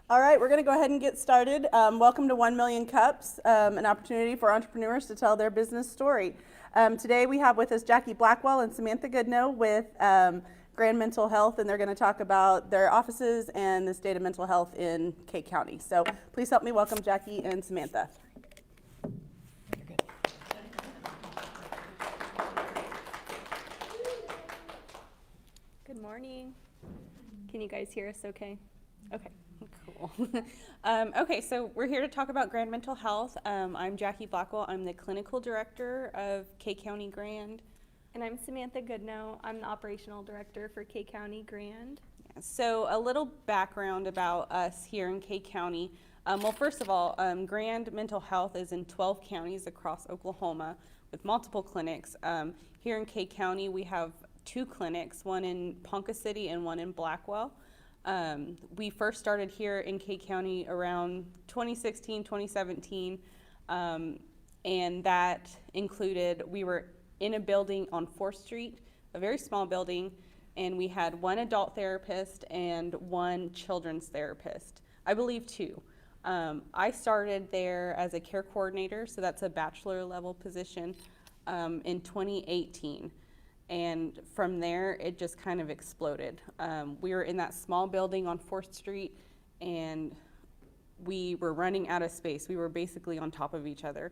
All right, we're going to go ahead and get started. Welcome to 1 Million Cups, an opportunity for entrepreneurs to tell their business story. Today we have with us Jackie Blackwell and Samantha Goodnow with Grand Mental Health, and they're going to talk about their offices and the state of mental health in Kake County. So please help me welcome Jackie and Samantha. Good morning. Can you guys hear us okay? Okay. Cool. Okay, so we're here to talk about Grand Mental Health. I'm Jackie Blackwell. I'm the clinical director of Kake County Grand. And I'm Samantha Goodnow. I'm the Operational Director for K County Grand. So a little background about us here in K County. Well, first of all, Grand Mental Health is in 12 counties across Oklahoma with multiple clinics. Here in K County, we have 2 clinics, one in Ponca City and one in Blackwell. We first started here in K County around 2016, 2017, and that included, we were in a building on 4th Street, a very small building, and we had 1 adult therapist and 1 children's therapist. I believe 2. I started there as a care coordinator, so that's a bachelor level position, in 2018. And from there, it just kind of exploded. We were in that small building on 4th Street, and we were running out of space. We were basically on top of each other.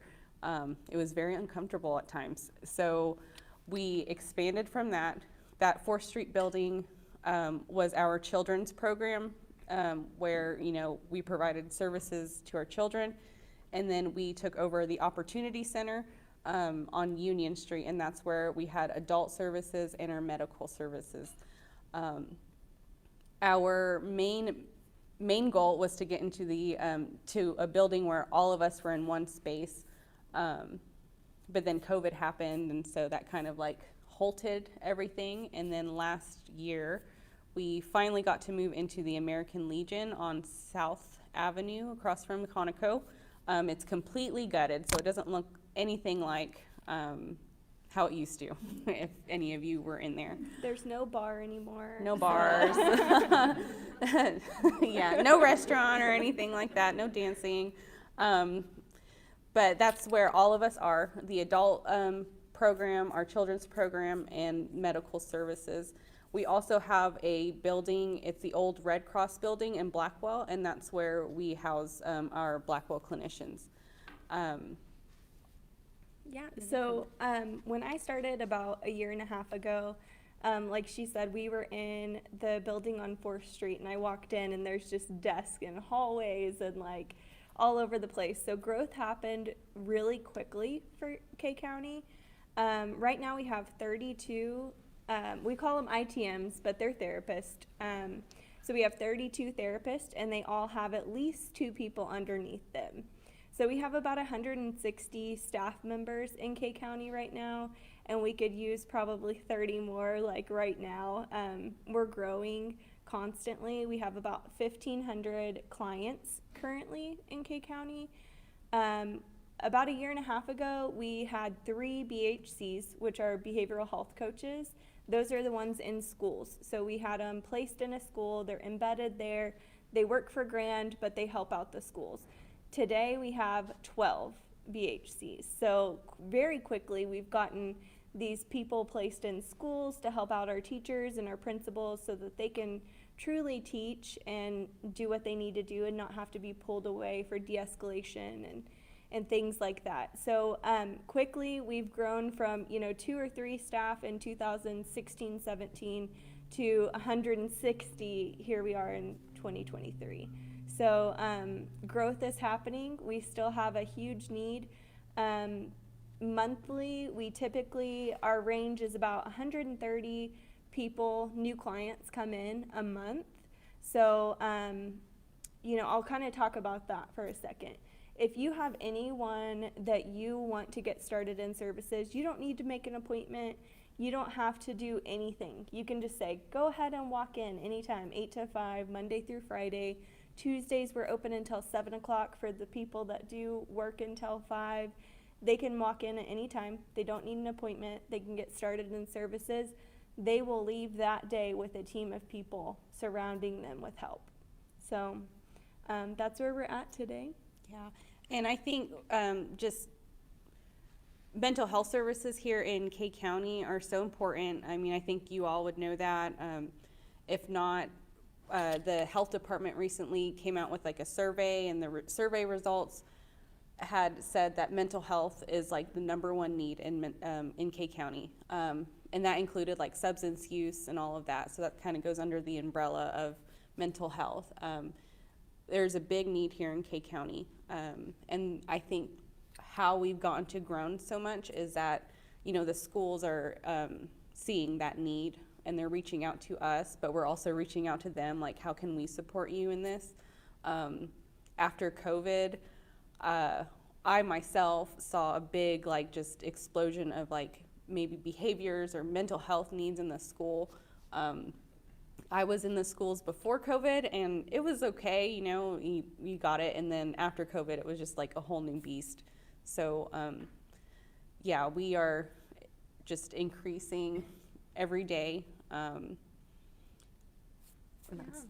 It was very uncomfortable at times. So we expanded from that. That 4th Street building was our children's program, where we provided services to our children. And then we took over the Opportunity Center on Union Street, and that's where we had adult services and our medical services. Our main goal was to get into the to a building where all of us were in one space, but then COVID happened, and so that kind of like halted everything. And then last year, we finally got to move into the American Legion on South Avenue across from Conoco. It's completely gutted, so it doesn't look anything like how it used to, if any of you were in there. There's no bar anymore. No bars. Yeah, no restaurant or anything like that, no dancing. But that's where all of us are, the adult program, our children's program, and medical services. We also have a building, it's the old Red Cross building in Blackwell, and that's where we house our Blackwell clinicians. Yeah, so when I started about 1.5 years ago, like she said, we were in the building on 4th Street, and I walked in, and there's just desks and hallways and like all over the place. So growth happened really quickly for K County. Right now we have 32, we call them ITMs, but they're therapists. So we have 32 therapists, and they all have at least 2 people underneath them. So we have about 160 staff members in K County right now, and we could use probably 30 more like right now. We're growing constantly. We have about 1,500 clients currently in K County. About 1.5 years ago, we had 3 BHCs, which are behavioral health coaches. Those are the ones in schools. So we had them placed in a school, they're embedded there, they work for Grand, but they help out the schools. Today we have 12 BHCs. So very quickly we've gotten these people placed in schools to help out our teachers and our principals so that they can truly teach and do what they need to do and not have to be pulled away for de-escalation and things like that. So quickly we've grown from 2 or 3 staff in 2016-17 to 160 here we are in 2023. So growth is happening. We still have a huge need. Monthly, we typically, our range is about 130 people, new clients come in a month. So, I'll kind of talk about that for a second. If you have anyone that you want to get started in services, you don't need to make an appointment. You don't have to do anything. You can just say, go ahead and walk in anytime, 8 to 5, Monday through Friday. Tuesdays we're open until 7 o'clock for the people that do work until 5. They can walk in at any time. They don't need an appointment. They can get started in services. They will leave that day with a team of people surrounding them with help. So that's where we're at today. Yeah, and I think just mental health services here in K County are so important. I mean, I think you all would know that. If not, the health department recently came out with like a survey, and the survey results had said that mental health is like the #1 need in K County. And that included like substance use and all of that. So that kind of goes under the umbrella of mental health. There's a big need here in K County. And I think how we've gotten to grown so much is that you know, the schools are seeing that need and they're reaching out to us, but we're also reaching out to them, like, how can we support you in this? After COVID, I myself saw a big, like, just explosion of, like, maybe behaviors or mental health needs in the school. I was in the schools before COVID and it was okay, you know, you got it. And then after COVID, it was just like a whole new beast. So, yeah, we are just increasing every day. And that's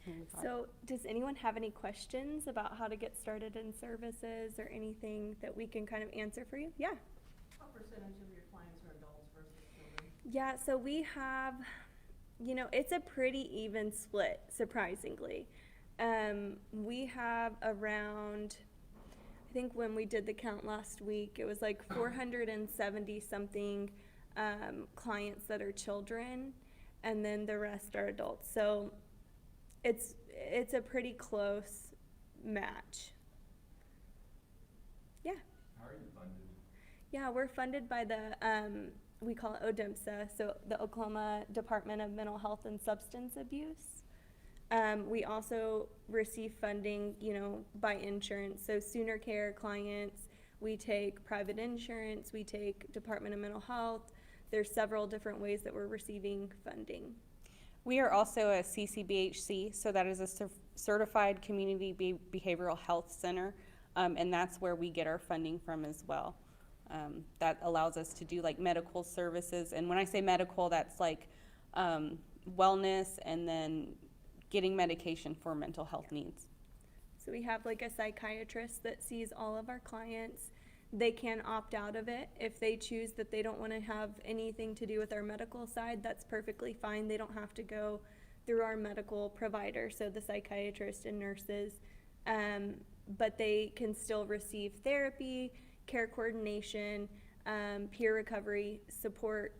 really fun. So does anyone have any questions about how to get started in services or anything that we can kind of answer for you? Yeah. What percentage of your clients are adults versus children? Yeah, so we have, you know, it's a pretty even split, surprisingly. We have around, I think when we did the count last week, it was like 470 something clients that are children, and then the rest are adults. So it's a pretty close match. Yeah. How are you funded? Yeah, we're funded by the, we call it ODEMSA, so the Oklahoma Department of Mental Health and Substance Abuse. We also receive funding, you know, by insurance. So Sooner Care clients, we take private insurance, we take Department of Mental Health. There's several different ways that we're receiving funding. We are also a CCBHC, so that is a Certified Community Behavioral Health Center, and that's where we get our funding from as well. That allows us to do like medical services, and when I say medical, that's like wellness and then getting medication for mental health needs. So we have like a psychiatrist that sees all of our clients. They can opt out of it if they choose that they don't want to have anything to do with our medical side. That's perfectly fine. They don't have to go through our medical provider, so the psychiatrist and nurses, but they can still receive therapy, care coordination, peer recovery support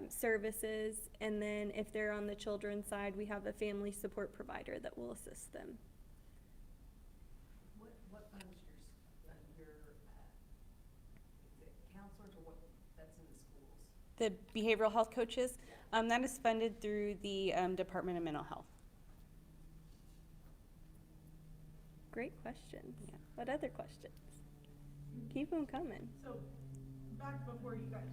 services, and then if they're on the children's side, we have a family support provider that will assist them. What funds your is it counselors or what, that's in the schools? The behavioral health coaches, that is funded through the Department of Mental Health. Great questions. Yeah. What other questions? Keep them coming. So, back before you guys,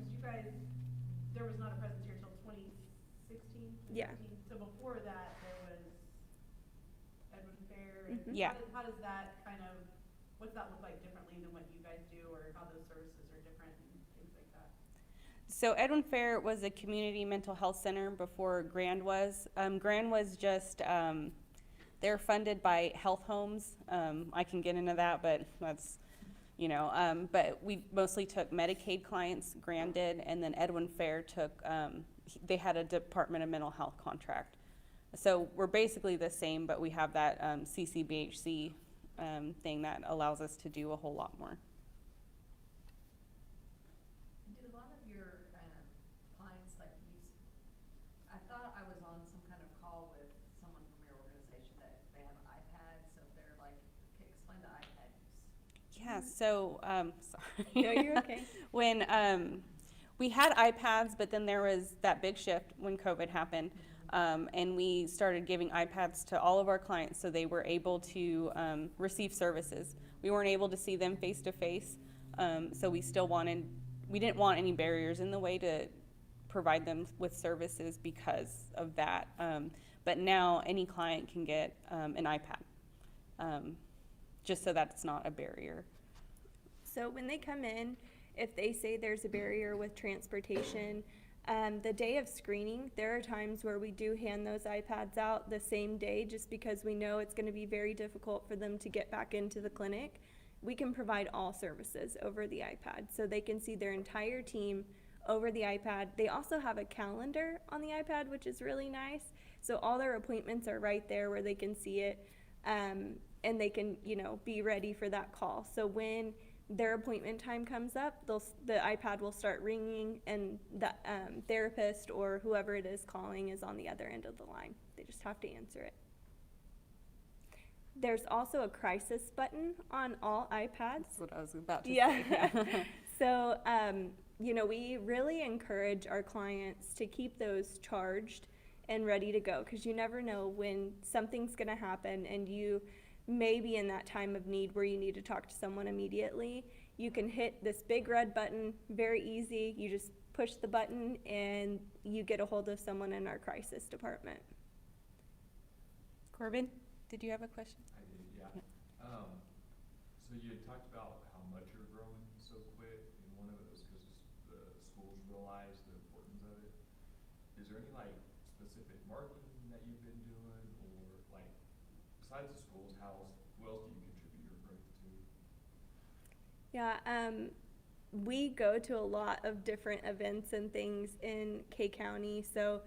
there was not a presence here until 2016? Yeah. 2017? So before that, there was Edwin Fair, and Mhm. Yeah. how does that kind of, what's that look like differently than what you guys do, or how those services are different and things like that? So Edwin Fair was a community mental health center before Grand was. Grand was just, they're funded by health homes. I can get into that, but that's, you know, but we mostly took Medicaid clients, Grand did, and then Edwin Fair took, they had a Department of Mental Health contract. So we're basically the same, but we have that CCBHC thing that allows us to do a whole lot more. Do a lot of your clients like use, I thought I was on some kind of call with someone from your organization that they have iPads, so they're like, okay, explain the iPad use. Yeah, so, sorry. No, you're okay. When we had iPads, but then there was that big shift when COVID happened, and we started giving iPads to all of our clients so they were able to receive services. We weren't able to see them face to face, so we didn't want any barriers in the way to provide them with services because of that. But now any client can get an iPad, just so that it's not a barrier. So when they come in, if they say there's a barrier with transportation, the day of screening, there are times where we do hand those iPads out the same day just because we know it's going to be very difficult for them to get back into the clinic. We can provide all services over the iPad, so they can see their entire team over the iPad. They also have a calendar on the iPad, which is really nice. So all their appointments are right there where they can see it, and they can, you know, be ready for that call. So when their appointment time comes up, the iPad will start ringing, and the therapist or whoever it is calling is on the other end of the line. They just have to answer it. There's also a crisis button on all iPads. That's what I was about to Yeah. say. So you know, we really encourage our clients to keep those charged and ready to go, because you never know when something's going to happen and you may be in that time of need where you need to talk to someone immediately. You can hit this big red button, very easy. You just push the button and you get a hold of someone in our crisis department. Corbin, did you have a question? I did, yeah. So you had talked about how much you're growing so quick, and one of it was because the schools realize the importance of it. Is there any like specific marketing that you've been doing, or like besides the schools, who else do you contribute your growth to? Yeah, we go to a lot of different events and things in K County. So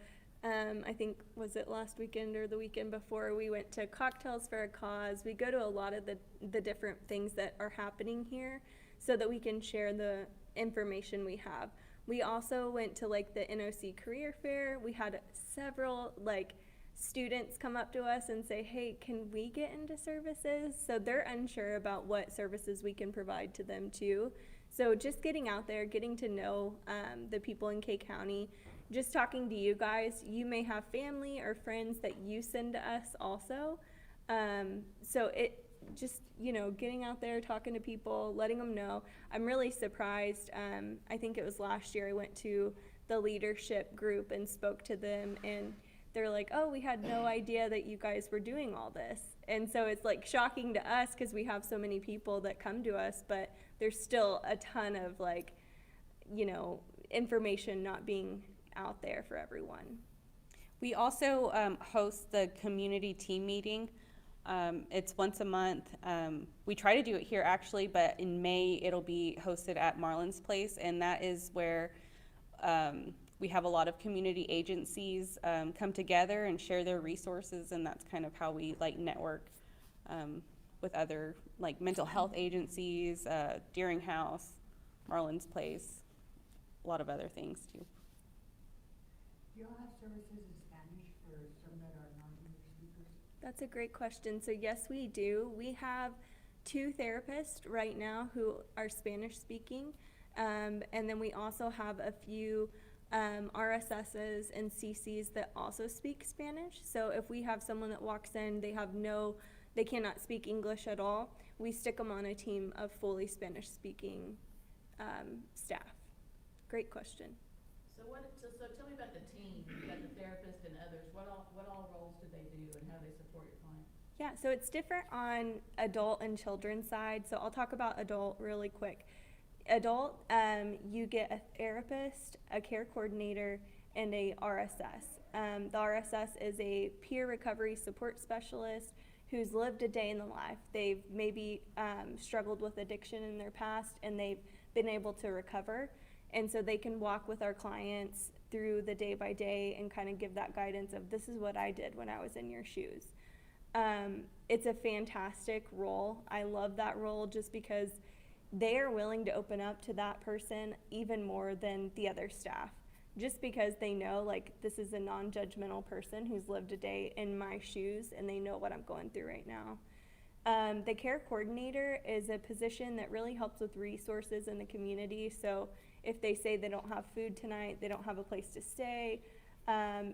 I think, was it last weekend or the weekend before, we went to Cocktails for a Cause. We go to a lot of the different things that are happening here so that we can share the information we have. We also went to like the NOC Career Fair. We had several like students come up to us and say, hey, can we get into services? So they're unsure about what services we can provide to them too. So just getting out there, getting to know the people in K County, just talking to you guys. You may have family or friends that you send to us also. So it just, you know, getting out there, talking to people, letting them know. I'm really surprised. I think it was last year I went to the leadership group and spoke to them, and they're like, oh, we had no idea that you guys were doing all this. And so it's like shocking to us because we have so many people that come to us, but there's still a ton of like, you know, information not being out there for everyone. We also host the community team meeting. It's once a month. We try to do it here actually, but in May it'll be hosted at Marlin's Place, and that is where we have a lot of community agencies come together and share their resources, and that's kind of how we like network with other like mental health agencies, Deering House, Marlin's Place, a lot of other things too. Do y'all have services in Spanish for some that are non-English speakers? That's a great question. So yes, we do. We have 2 therapists right now who are Spanish speaking. And then we also have a few RSSs and CCs that also speak Spanish. So if we have someone that walks in, they cannot speak English at all, we stick them on a team of fully Spanish speaking staff. Great question. So so tell me about the team. You got the therapist and others. What all roles do they do and how they support your client? Yeah, so it's different on adult and children's side. So I'll talk about adult really quick. Adult, you get a therapist, a care coordinator, and a RSS. The RSS is a peer recovery support specialist who's lived a day in the life. They've maybe struggled with addiction in their past, and they've been able to recover. And so they can walk with our clients through the day by day and kind of give that guidance of, this is what I did when I was in your shoes. It's a fantastic role. I love that role just because they are willing to open up to that person even more than the other staff, just because they know like this is a non-judgmental person who's lived a day in my shoes and they know what I'm going through right now. The care coordinator is a position that really helps with resources in the community. So if they say they don't have food tonight, they don't have a place to stay,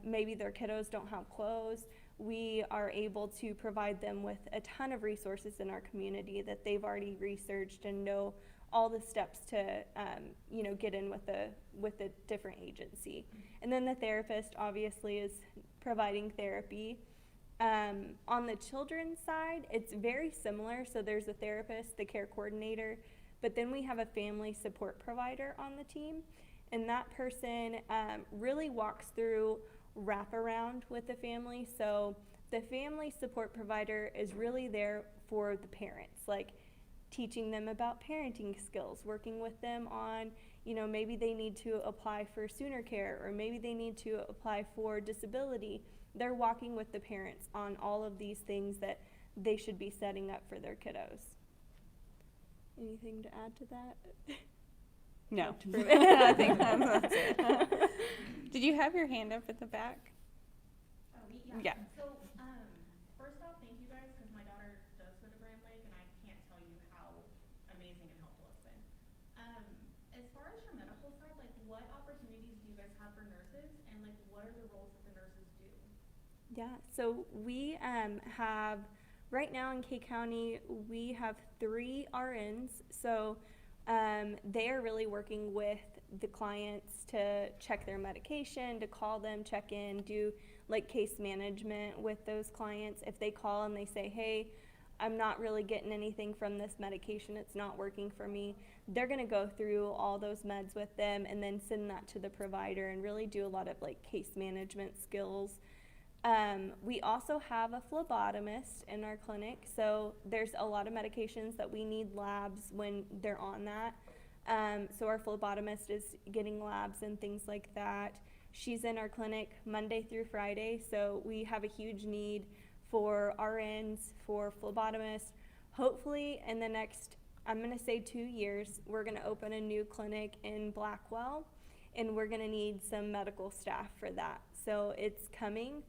maybe their kiddos don't have clothes, we are able to provide them with a ton of resources in our community that they've already researched and know all the steps to get in with a different agency. And then the therapist obviously is providing therapy. On the children's side, it's very similar. So there's a therapist, the care coordinator, but then we have a family support provider on the team. And that person really walks through wraparound with the family. So the family support provider is really there for the parents, like teaching them about parenting skills, working with them on, maybe they need to apply for sooner care, or maybe they need to apply for disability. They're walking with the parents on all of these things that they should be setting up for their kiddos. Anything to add to that? No. I think that's it. Did you have your hand up at the back? Oh, Yeah. So, first off, thank you guys, because my daughter does go to Grand Lake, and I can't tell you how amazing and helpful it's been. As far as your medical side you guys have for nurses, and like what are the roles that the nurses do? Yeah, so we have, right now in K County, we have 3 RNs. So they are really working with the clients to check their medication, to call them, check in, do like case management with those clients. If they call and they say, hey, I'm not really getting anything from this medication, it's not working for me, they're gonna go through all those meds with them and then send that to the provider and really do a lot of like case management skills. We also have a phlebotomist in our clinic, so there's a lot of medications that we need labs when they're on that. So our phlebotomist is getting labs and things like that. She's in our clinic Monday through Friday, so we have a huge need for RNs, for phlebotomists. Hopefully in the next, I'm gonna say 2 years, we're gonna open a new clinic in Blackwell, and we're gonna need some medical staff for that. So it's coming.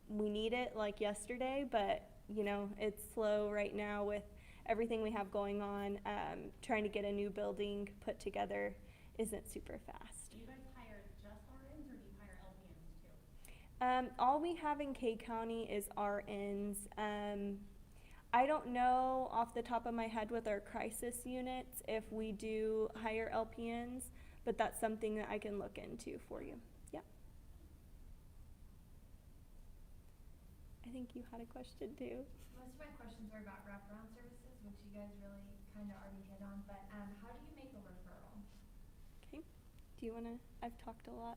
We need it like yesterday, but you know, it's slow right now with everything we have going on. Trying to get a new building put together isn't super fast. Do you guys hire just RNs or do you hire LPNs too? All we have in K County is RNs. I don't know off the top of my head with our crisis units if we do hire LPNs, but that's something that I can look into for you. Yeah. I think you had a question too. Most of my questions are about wraparound services, which you guys really kind of already hit on, but how do you make a referral? Okay. Do you want to? I've talked a lot.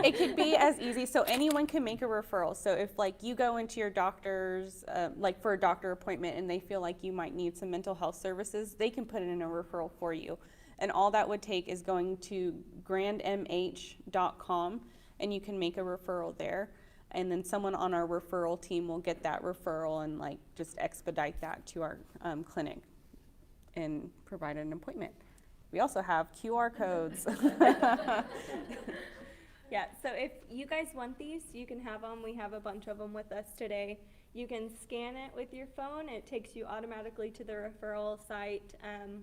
It can be as easy, so anyone can make a referral. So if like you go into your doctor's, like for a doctor appointment and they feel like you might need some mental health services, they can put in a referral for you. And all that would take is going to grandmh.com and you can make a referral there. And then someone on our referral team will get that referral and like just expedite that to our clinic and provide an appointment. We also have QR codes. Yeah, so if you guys want these, you can have them. We have a bunch of them with us today. You can scan it with your phone. It takes you automatically to the referral site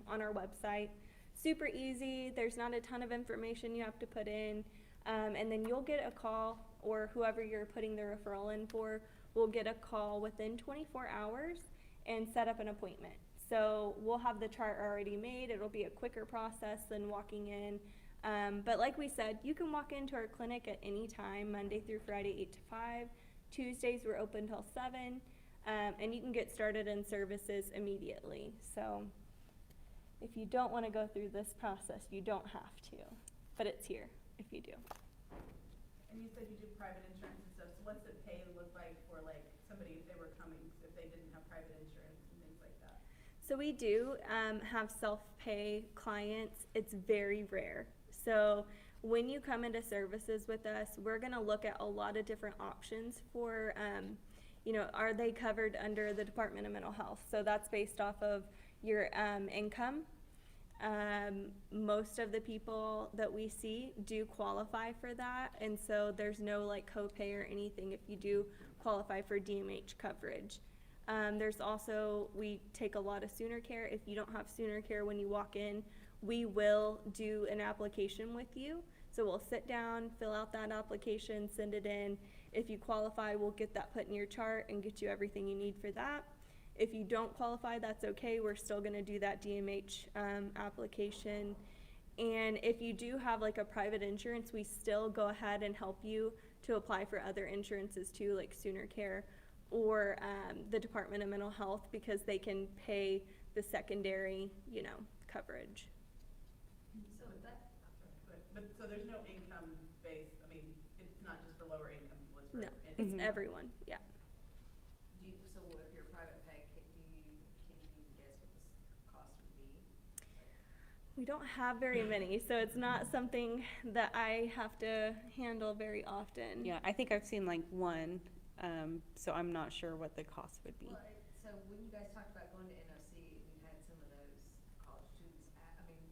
on our website. Super easy. There's not a ton of information you have to put in. And then you'll get a call, or whoever you're putting the referral in for will get a call within 24 hours and set up an appointment. So we'll have the chart already made. It'll be a quicker process than walking in. But like we said, you can walk into our clinic at any time, Monday through Friday, 8 to 5. Tuesdays we're open till 7. And you can get started in services immediately. So if you don't want to go through this process, you don't have to. But it's here if you do. And you said you do private insurance and stuff, so what's the pay look like for like somebody if they were coming, if they didn't have private insurance and things like that? So we do have self-pay clients. It's very rare. So when you come into services with us, we're going to look at a lot of different options for, you know, are they covered under the Department of Mental Health? So that's based off of your income. Most of the people that we see do qualify for that, and so there's no like copay or anything if you do qualify for DMH coverage. There's also, we take a lot of Sooner Care. If you don't have Sooner Care when you walk in, we will do an application with you. So we'll sit down, fill out that application, send it in. If you qualify, we'll get that put in your chart and get you everything you need for that. If you don't qualify, that's okay. We're still going to do that DMH application. And if you do have like a private insurance, we still go ahead and help you to apply for other insurances too, like Sooner Care or the Department of Mental Health, because they can pay the secondary, you know, coverage. So is that, But so there's no income based, I mean, it's not just for lower income people, it's for. No, it's everyone, yeah. so if you're private pay, can you guess what the cost would be? We don't have very many, so it's not something that I have to handle very often. Yeah, I think I've seen like one, so I'm not sure what the cost would be. Well, so when you guys talked about going to NOC, we had some of those college students I mean,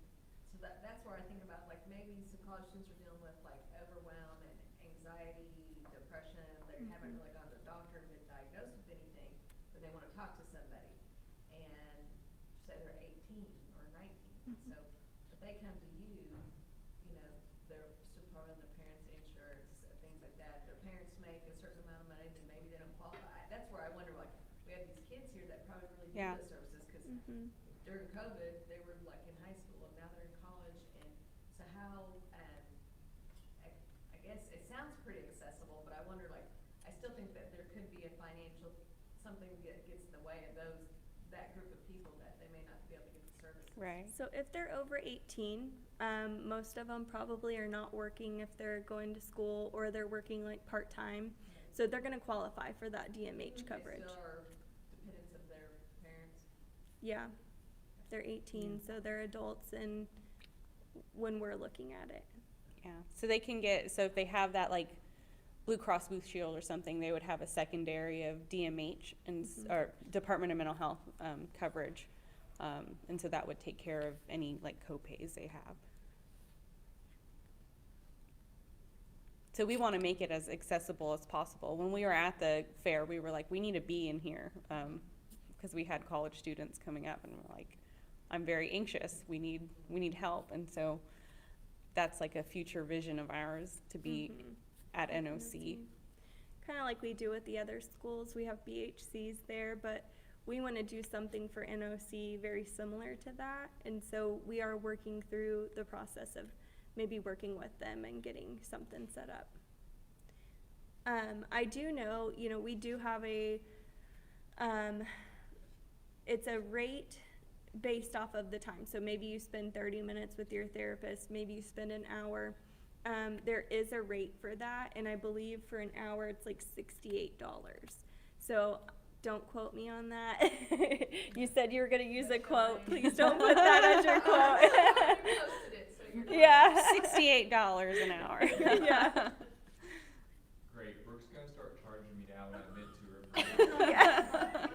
so that's where I think about, like, maybe some college students are dealing with, like, overwhelm and anxiety, depression, they haven't really gone to the doctor, been diagnosed with anything, but they wanna talk to somebody, and say they're 18 or 19, so if they come to you, you know, they're supposed to their parents' insurance, things like that. Their parents make a certain amount of money, then maybe they don't qualify. That's where I wonder, like, we have these kids here that probably really need Yeah. those services, cause Mhm. during COVID, they were like in high school and now they're in college, and so how, I guess it sounds pretty accessible, but I wonder, like, I still think that there could be a financial, something that gets in the way of that group of people that they may not be able to get the services. Right. So if they're over 18, most of them probably are not working if they're going to school or they're working like part-time. So they're going to qualify for that DMH coverage. They still are dependents of their parents. Yeah, they're 18, so they're adults and when we're looking at it. Yeah, so they can get, so if they have that like Blue Cross Blue Shield or something, they would have a secondary of DMH and, or Department of Mental Health, coverage. And so that would take care of any like co-pays they have. So we want to make it as accessible as possible. When we were at the fair, we were like, we need to be in here, because we had college students coming up and we're like, I'm very anxious, we need help. And so that's like a future vision of ours, to be at NOC. Kind of like we do with the other schools, we have BHCs there, but we want to do something for NOC very similar to that. And so we are working through the process of maybe working with them and getting something set up. I do know, we do have it's a rate based off of the time. So maybe you spend 30 minutes with your therapist, maybe you spend an hour. There is a rate for that, and I believe for an hour it's like $68. So don't quote me on that. You said you were going to use a quote. Please don't put that as your quote. You posted it, so you're. Yeah. $68 an hour. Yeah. Great, Brooke's gonna start charging me now when I admit to her. Yeah.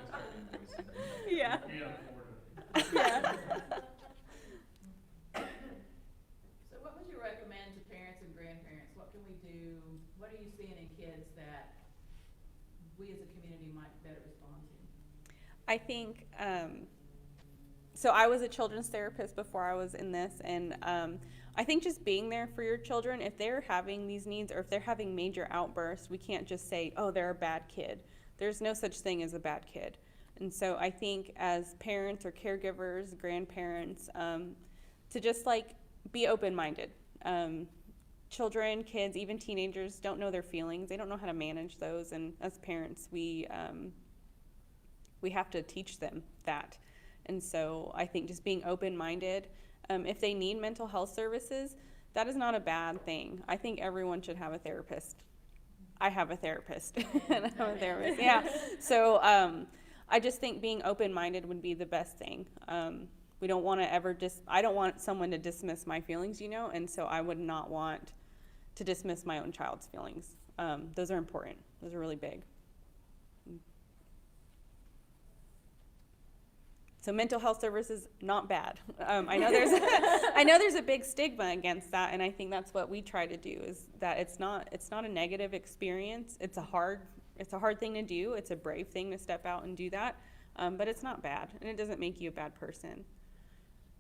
Start invoicing her. Yeah. Yeah. So what would you recommend to parents and grandparents? What can we do? What are you seeing in kids that we as a community might better respond to? I think, so I was a children's therapist before I was in this, and I think just being there for your children, if they're having these needs or if they're having major outbursts, we can't just say, oh, they're a bad kid. There's no such thing as a bad kid. And so I think as parents or caregivers, grandparents, to just like be open-minded. Children, kids, even teenagers don't know their feelings. They don't know how to manage those. And as parents, we have to teach them that. And so I think just being open-minded, if they need mental health services, that is not a bad thing. I think everyone should have a therapist. I have a therapist. And I'm a therapist. Yeah. So I just think being open-minded would be the best thing. We don't want to ever I don't want someone to dismiss my feelings, and so I would not want to dismiss my own child's feelings. Those are important. Those are really big. So mental health services, not bad. I know there's a big stigma against that, and I think that's what we try to do, is that it's not a negative experience. It's a hard thing to do. It's a brave thing to step out and do that, but it's not bad, and it doesn't make you a bad person.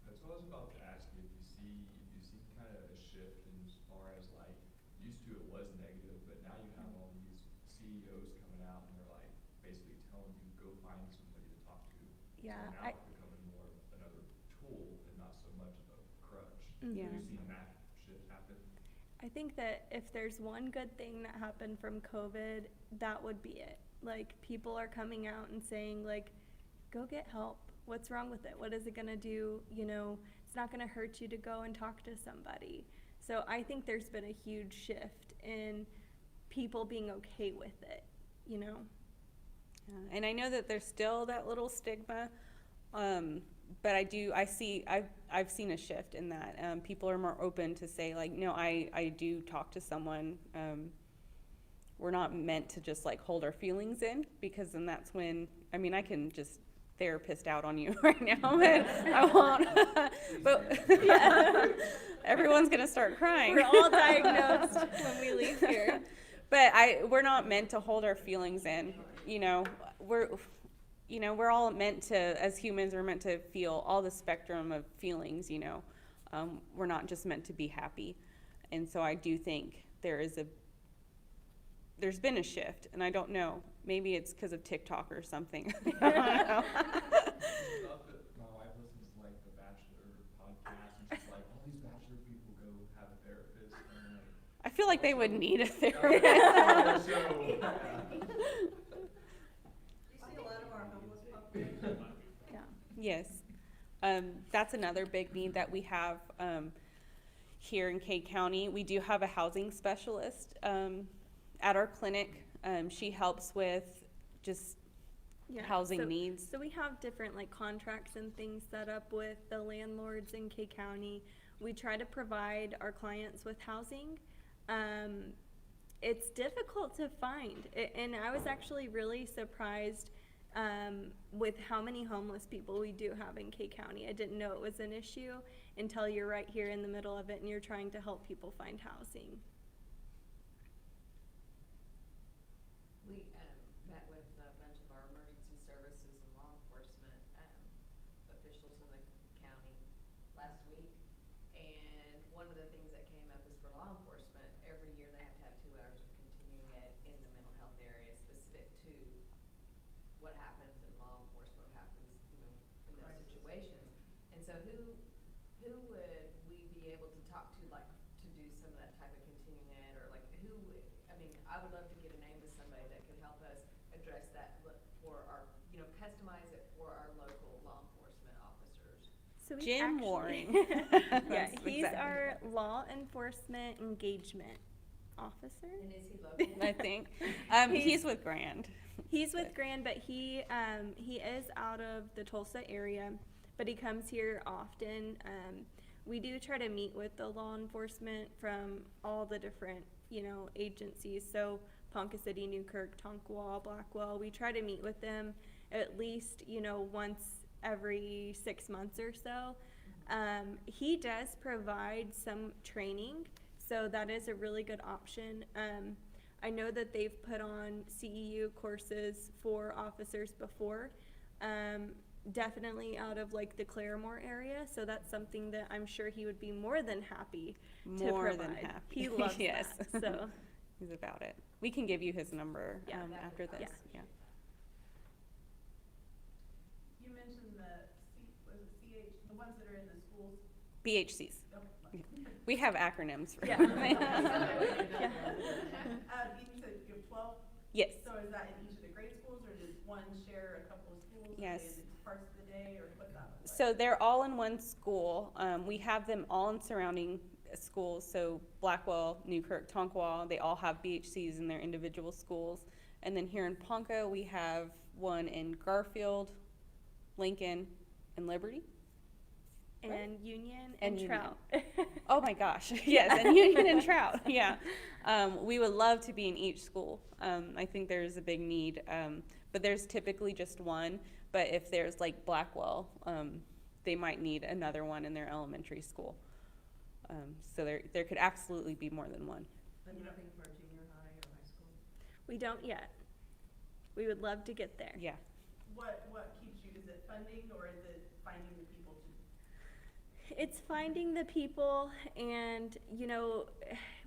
That's what I was about to ask you, if you see kind of a shift in as far as like, used to it was negative, but now you have all these CEOs coming out and they're like basically telling you go find somebody to talk to. Yeah, So now it's becoming more of another tool and not so much of a crutch. Yeah. Have you seen that shift happen? I think that if there's one good thing that happened from COVID, that would be it. Like, people are coming out and saying, like, go get help. What's wrong with it? What is it going to do? It's not going to hurt you to go and talk to somebody. So I think there's been a huge shift in people being okay with it, Yeah. And I know that there's still that little stigma, but I've seen a shift in that. People are more open to say, like, no, I do talk to someone. We're not meant to just like hold our feelings in, because then that's when, I can just therapist out on you right now, but I won't. But everyone's gonna start crying. We're all diagnosed when we leave here. But we're not meant to hold our feelings in. We're all meant to, as humans, we're meant to feel all the spectrum of feelings. We're not just meant to be happy. And so I do think there's been a shift, and I don't know, maybe it's because of TikTok or something. I don't know. Stuff that my wife listens to, like the Bachelor podcast, and she's like, all these Bachelor people go have a therapist, and I'm like, I feel like they would need a yeah, therapist. so, You see a lot of our homeless population. Yeah. Yes. That's another big need that we have here in Kay County. We do have a housing specialist at our clinic. She helps with just Yeah, housing so- needs. So we have different like contracts and things set up with the landlords in Kay County. We try to provide our clients with housing. It's difficult to find, and I was actually really surprised with how many homeless people we do have in Kay County. I didn't know it was an issue until you're right here in the middle of it and you're trying to help people find housing. We, met with a bunch of our emergency services and law enforcement, officials in the county last week. And one of the things that came up is for law enforcement, every year they have to have 2 hours of continuing ed in the mental health area specific to what happens in law enforcement, what happens, you know, in those situations. And so who would we be able to talk to, like, to do some of that type of continuing ed, or like who, I mean, I would love to get a name of somebody that could help us address that for our, you know, customize it for our local law enforcement officers. So we Jim actually- Waring. Yeah, That's he's exactly our law enforcement engagement officer. And is he local? I think. He's with Grand. He's with Grand, but he is out of the Tulsa area, but he comes here often. We do try to meet with the law enforcement from all the different, you know, agencies. So Ponca City, Newkirk, Tonkwall, Blackwell. We try to meet with them at least, you know, once every 6 months or so. He does provide some training, so that is a really good option. I know that they've put on CEU courses for officers before, definitely out of like the Claremore area, so that's something that I'm sure he would be more than happy to More provide. than happy. He loves Yes. that, so. He's about it. We can give you his number Yeah. after this. Yeah. Yeah. You mentioned was it CH, the ones that are in the schools? BHCs. Okay. We have acronyms for Yeah. You said you have 12, Yes. so is that in each of the grade schools, or does one share a couple of schools? Are they Yes. in parts of the day, or what's that look like? So they're all in one school. We have them all in surrounding schools. So Blackwell, Newkirk, Tonkwall, they all have BHCs in their individual schools. And then here in Ponca, we have one in Garfield, Lincoln, and Liberty. And Union And and Union. Trout. Oh my gosh, yes, and Union and Trout, yeah. We would love to be in each school. I think there's a big need, but there's typically just one. But if there's like Blackwell, they might need another one in their elementary school. So there could absolutely be more than one. And nothing for junior high or high school? We don't yet. We would love to get there. Yeah. What keeps you, is it funding, or is it finding the people to? It's finding the people, and you know,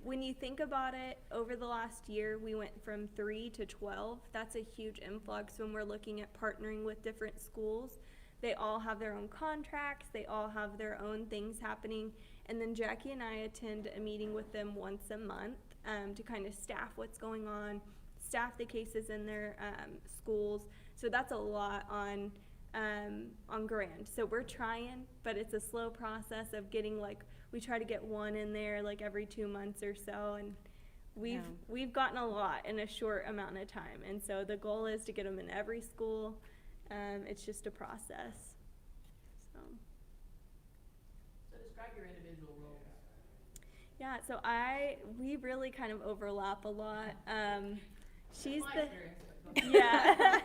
when you think about it, over the last year we went from 3 to 12. That's a huge influx when we're looking at partnering with different schools. They all have their own contracts, they all have their own things happening, and then Jackie and I attend a meeting with them once a month to kind of staff what's going on, staff the cases in their schools. So that's a lot on Grand. So we're trying, but it's a slow process of getting, like, we try to get one in there like every 2 months or so, and we've gotten a lot in a short amount of time. And so the goal is to get them in every school. It's just a process. So So describe your individual roles. yeah, so we really kind of overlap a lot. She's My the experience, but go ahead.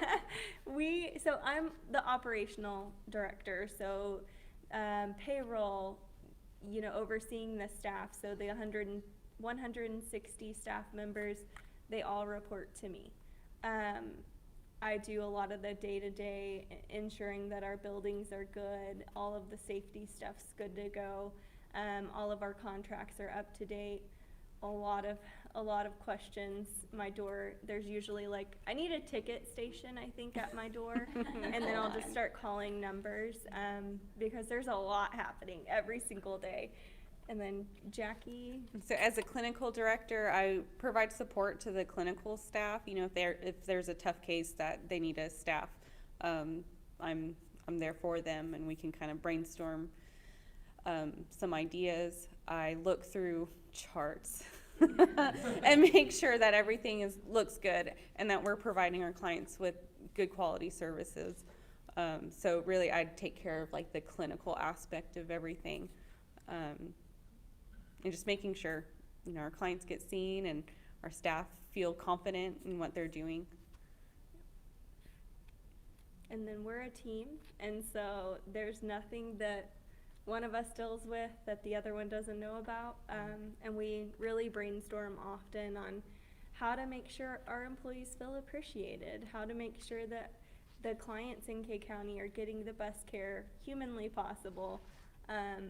yeah. So I'm the operational director, so payroll, you know, overseeing the staff. So the 160 staff members, they all report to me. I do a lot of the day-to-day ensuring that our buildings are good, all of the safety stuff's good to go. All of our contracts are up to date. A lot of questions. My door, there's usually like, I need a ticket station, I think, at my door. And then I'll just start calling numbers, because there's a lot happening every single day. And then Jackie, So as a clinical director, I provide support to the clinical staff. You know, if there's a tough case that they need a staff, I'm there for them, and we can kind of brainstorm some ideas. I look through charts and make sure that everything looks good and that we're providing our clients with good quality services. So really, I take care of like the clinical aspect of everything. And just making sure, you know, our clients get seen and our staff feel confident in what they're doing. and then we're a team, and so there's nothing that one of us deals with that the other one doesn't know about. And we really brainstorm often on how to make sure our employees feel appreciated, how to make sure that the clients in K County are getting the best care humanly possible.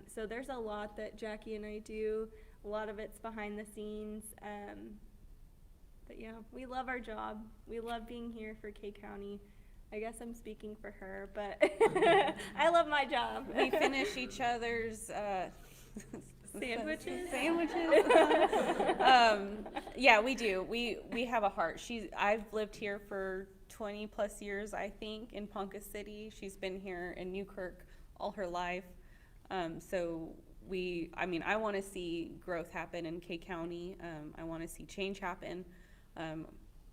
So there's a lot that Jackie and I do. A lot of it's behind the scenes. But yeah, we love our job. We love being here for K County. I guess I'm speaking for her, but I love my job. We finish each other's Sandwiches? Yeah, we do. We have a heart. I've lived here for 20 plus years, I think, in Ponca City. She's been here in Newkirk all her life. So I want to see growth happen in K County. I want to see change happen.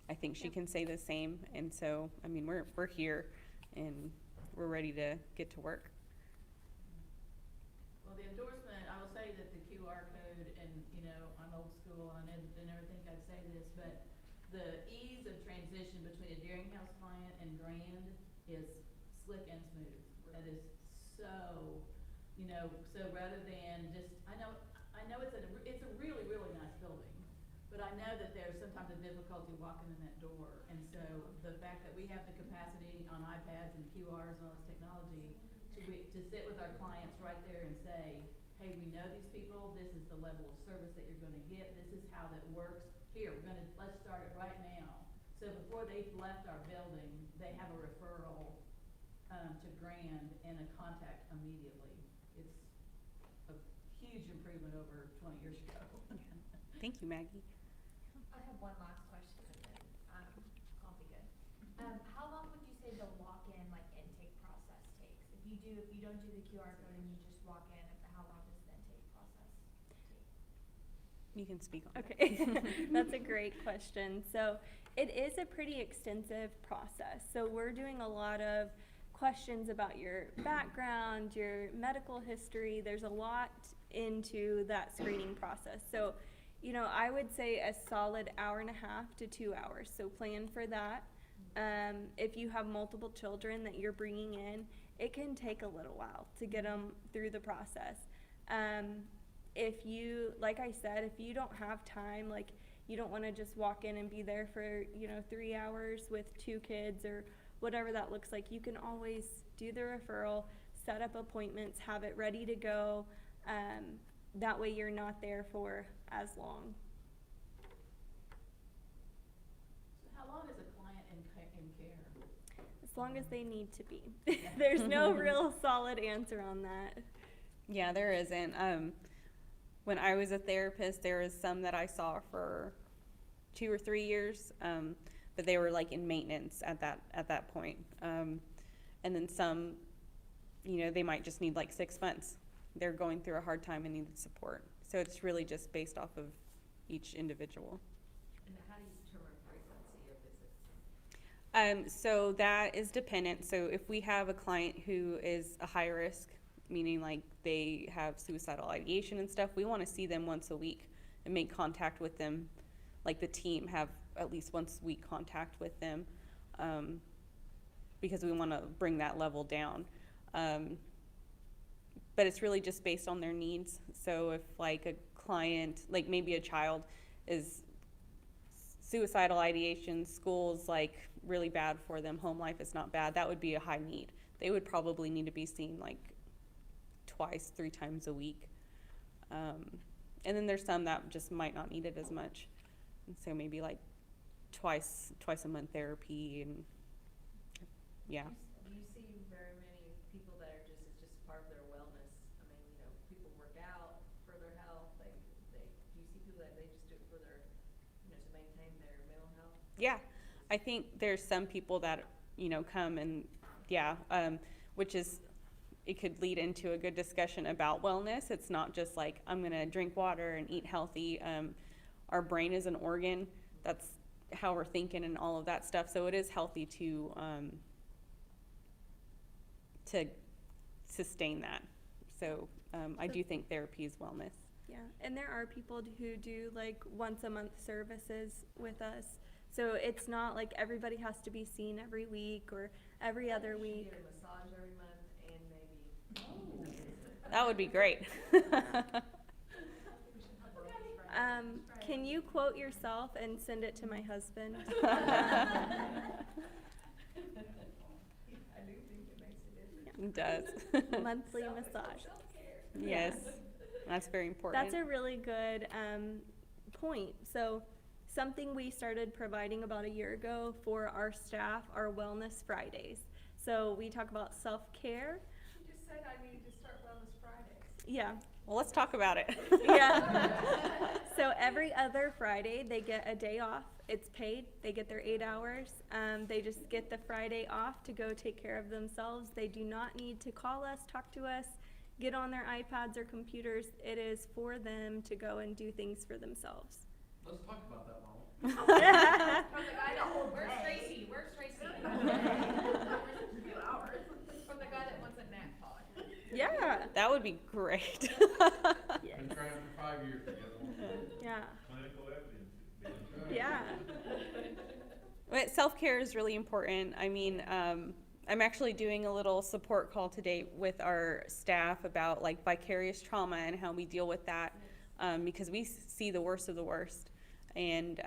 I think she can say the same. And so, I mean, we're here and we're ready to get to work. Well, the endorsement, I will say that the QR code, and, you know, I'm old school, and I never think I'd say this, but the ease of transition between a Deeringhouse client and Grand is slick and smooth. That is so, you know, so rather than just, I know it's a really, really nice building, but I know that there's sometimes a difficulty walking in that door. And so the fact that we have the capacity on iPads and QRs and all this technology to sit with our clients right there and say, hey, we know these people, this is the level of service that you're gonna get, this is how that works. Here, let's start it right now. So before they've left our building, they have a referral to Grand and a contact immediately. It's a huge improvement over 20 years ago. Thank you, Maggie. I have one last question and then, I'll be good. How long would you say the walk-in, like, intake process takes? If you don't do the QR code and you just walk in, how long does the intake process take? You can speak on that. Okay, that's a great question. So it is a pretty extensive process. So we're doing a lot of questions about your background, your medical history. There's a lot into that screening process. So, you know, I would say a solid 1.5 to 2 hours. So plan for that. If you have multiple children that you're bringing in, it can take a little while to get them through the process. If you, like I said, if you don't have time, like you don't want to just walk in and be there for, 3 hours with 2 kids or whatever that looks like, you can always do the referral, set up appointments, have it ready to go. That way you're not there for as long. So how long is a client in care? As long as they need to be. There's no real solid answer on that. Yeah, there isn't. When I was a therapist, there was some that I saw for 2 or 3 years, but they were like in maintenance at that point. And then some, they might just need like 6 months. They're going through a hard time and needed support. So it's really just based off of each individual. And how do you determine frequency of visits? So that is dependent. So if we have a client who is a high risk, meaning like they have suicidal ideation and stuff, we want to see them once a week and make contact with them. Like the team have at least once a week contact with them, because we want to bring that level down. But it's really just based on their needs. So if like a client, like maybe a child is suicidal ideation, school's like really bad for them, home life is not bad, that would be a high need. They would probably need to be seen like 2-3 times a week. And then there's some that just might not need it as much. And so maybe like twice a month therapy and, yeah. Do you see very many people that are just, it's just part of their wellness? I mean, you know, people work out for their health, do you see people that they just do it for their, you know, to maintain their mental health? Yeah, I think there's some people that, come and, which is, it could lead into a good discussion about wellness. It's not just like, I'm gonna drink water and eat healthy. Our brain is an organ. That's how we're thinking and all of that stuff. So it is healthy to sustain that. So I do think therapy is wellness. Yeah, and there are people who do like once a month services with us. So it's not like everybody has to be seen every week or every other You should week. get a massage every month and maybe. That would be great. Can you quote yourself and send it to my husband? I do think it makes a difference. It does. Monthly massage. Yes, that's very important. That's a really good point. So something we started providing about a year ago for our staff are Wellness Fridays. So we talk about self-care. You just said I needed to start Wellness Fridays. Yeah. Well, let's talk about it. Yeah. So every other Friday, they get a day off. It's paid. They get their 8 hours. They just get the Friday off to go take care of themselves. They do not need to call us, talk to us, get on their iPads or computers. It is for them to go and do things for themselves. Let's talk about that, Mama. From the guy that, where's Tracy? Where's Tracy? 2 hours. From the guy that wants a nap pod. Yeah. That would be great. Yes. Been trying for 5 years to get one. Yeah. Clinical evidence. Yeah. But self-care is really important. I mean, I'm actually doing a little support call today with our staff about like vicarious trauma and how we deal with that, because we see the worst of the worst. And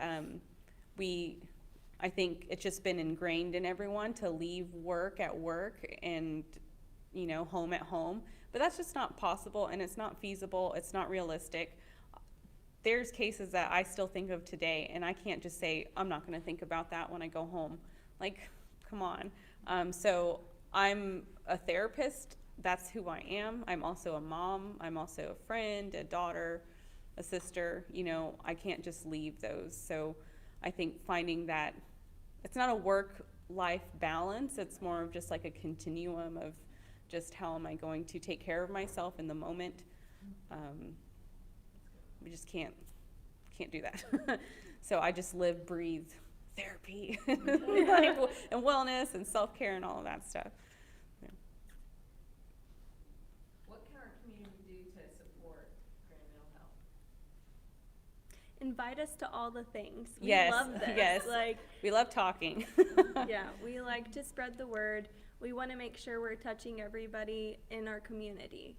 I think it's just been ingrained in everyone to leave work at work and, home at home. But that's just not possible, and it's not feasible. It's not realistic. There's cases that I still think of today, and I can't just say, I'm not going to think about that when I go home. Like, come on. So I'm a therapist. That's who I am. I'm also a mom. I'm also a friend, a daughter, a sister. I can't just leave those. So I think finding that it's not a work-life balance. It's more of just like a continuum of just how am I going to take care of myself in the moment. We just can't do that. So I just live, breathe therapy and wellness and self-care and all of that stuff. Yeah. What can our community do to support Grand Mental Health? Invite us to all the things. We Yes, love this. yes. Like, We love talking. yeah, we like to spread the word. We want to make sure we're touching everybody in our community.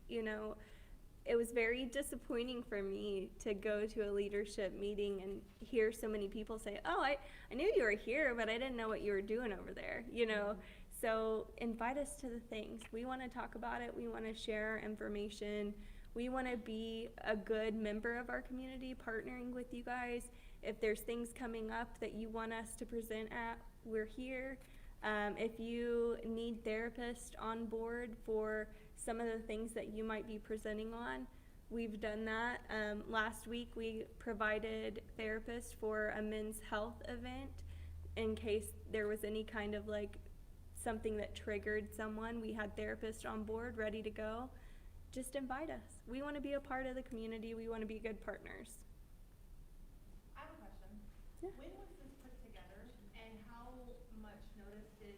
It was very disappointing for me to go to a leadership meeting and hear so many people say, oh, I knew you were here, but I didn't know what you were doing over there, So invite us to the things. We want to talk about it. We want to share our information. We want to be a good member of our community, partnering with you guys. If there's things coming up that you want us to present at, we're here. If you need therapists on board for some of the things that you might be presenting on, we've done that. Last week we provided therapists for a men's health event in case there was any kind of like something that triggered someone. We had therapists on board ready to go. Just invite us. We want to be a part of the community. We want to be good partners. I have a question. Yeah. When was this put together, and how much notice did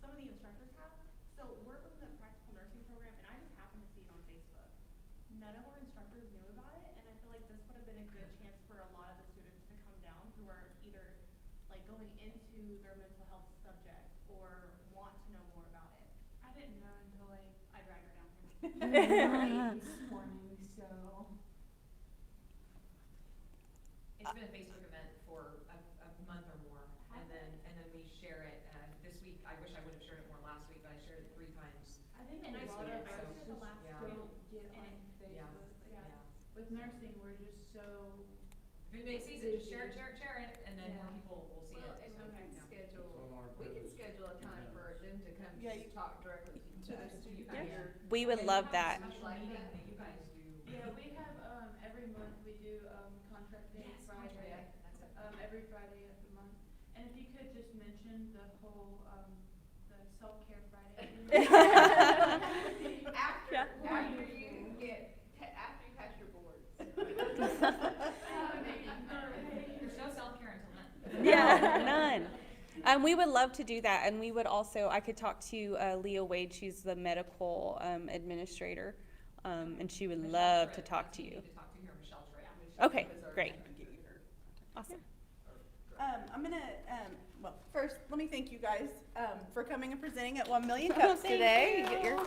some of the instructors have? So we're from the practical nursing program, and I just happened to see it on Facebook. None of our instructors knew about it, and I feel like this would have been a good chance for a lot of the students to come down who are either like going into their mental health subject or want to know more about it. I didn't know until I dragged her down here. This morning, so. It's been a Facebook event for a month or more, and then we share it, this week, I wish I would have shared it more last week, but I shared it 3 times. I think And a I lot saw of it, so, the last yeah. week, Get and on it- Facebook. yeah. with nursing, we're just so, If anybody sees it, just share it, and then more Yeah. people will see Well, it. and So, we can yeah. schedule, So our we can purpose- schedule a time for them to come Yeah, just talk directly to to the us. student. And Yeah. you're- We would Okay, love you have that. a special Like meeting that. that you guys do. yeah, we have, every month we do, contract day Yes, Friday. contract, that's it. Every Friday of the month. And if you could just mention the whole, the self-care Friday. After, Yeah. after you get, after you pass your boards. There's no self-care until then. Yeah, none. We would love to do that, and we would also, I could talk to Leah Wade, she's the medical administrator, and she would Michelle love Tripp, to talk that's to who you. need to talk to here, Michelle Tripp. Okay, great. Awesome. I'm gonna, well, first, let me thank you guys, for coming and presenting at 1 Million Oh, Cups thank today. you. Get your